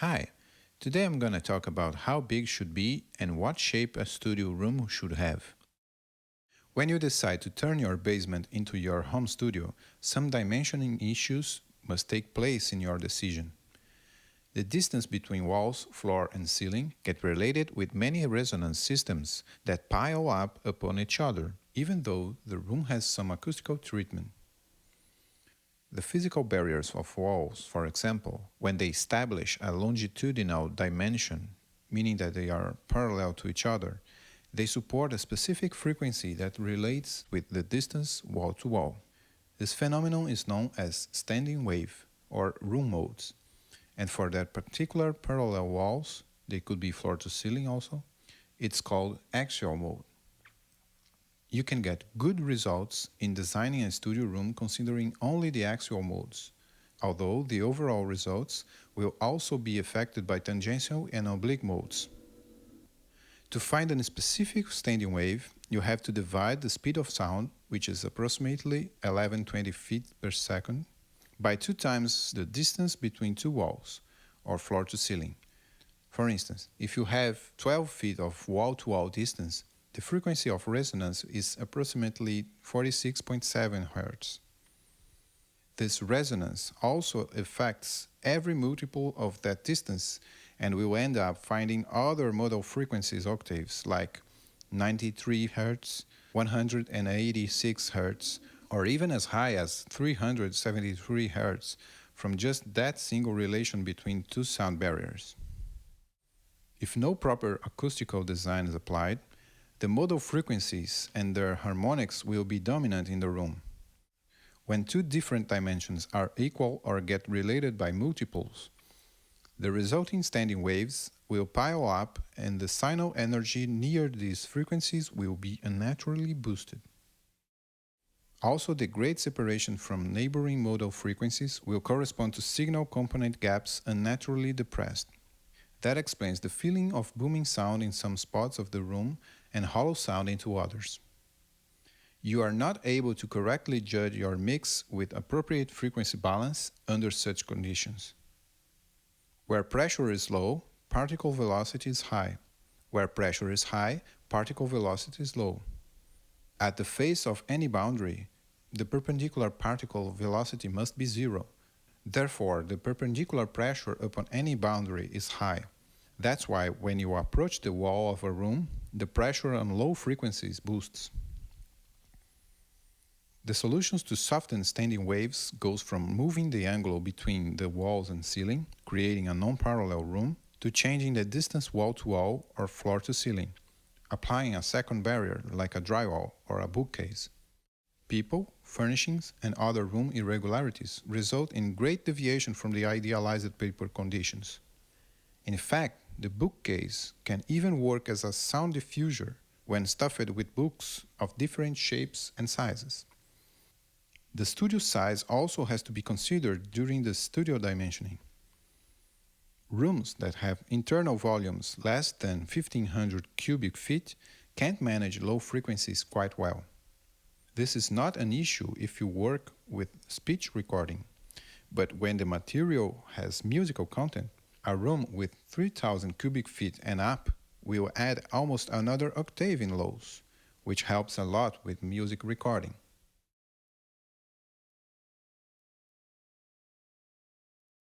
Hi, today I'm going to talk about how big should be and what shape a studio room should have. When you decide to turn your basement into your home studio, some dimensioning issues must take place in your decision. The distance between walls, floor, and ceiling get related with many resonance systems that pile up upon each other, even though the room has some acoustical treatment. The physical barriers of walls, for example, when they establish a longitudinal dimension, meaning that they are parallel to each other, they support a specific frequency that relates with the distance wall to wall. This phenomenon is known as standing wave or room modes, and for that particular parallel walls, they could be floor to ceiling also, it's called axial mode. You can get good results in designing a studio room considering only the axial modes, although the overall results will also be affected by tangential and oblique modes. To find a specific standing wave, you have to divide the speed of sound, which is approximately 1120 feet per second, by 2 times the distance between two walls, or floor to ceiling. For instance, if you have 12 feet of wall-to-wall distance, the frequency of resonance is approximately 46.7 Hz. This resonance also affects every multiple of that distance, and we will end up finding other modal frequencies octaves like 93 Hz, 186 Hz, or even as high as 373 Hz from just that single relation between two sound barriers. If no proper acoustical design is applied, the modal frequencies and their harmonics will be dominant in the room. When two different dimensions are equal or get related by multiples, the resulting standing waves will pile up and the signal energy near these frequencies will be unnaturally boosted. Also, the great separation from neighboring modal frequencies will correspond to signal component gaps unnaturally depressed. That explains the feeling of booming sound in some spots of the room and hollow sound into others. You are not able to correctly judge your mix with appropriate frequency balance under such conditions. Where pressure is low, particle velocity is high. Where pressure is high, particle velocity is low. At the face of any boundary, the perpendicular particle velocity must be zero. Therefore, the perpendicular pressure upon any boundary is high. That's why when you approach the wall of a room, the pressure on low frequencies boosts. The solutions to soften standing waves goes from moving the angle between the walls and ceiling, creating a non-parallel room, to changing the distance wall to wall or floor to ceiling, applying a second barrier like a drywall or a bookcase. People, furnishings, and other room irregularities result in great deviation from the idealized paper conditions. In fact, the bookcase can even work as a sound diffuser when stuffed with books of different shapes and sizes. The studio size also has to be considered during the studio dimensioning. Rooms that have internal volumes less than 1500 cubic feet can't manage low frequencies quite well. This is not an issue if you work with speech recording, but when the material has musical content, a room with 3000 cubic feet and up will add almost another octave in lows, which helps a lot with music recording.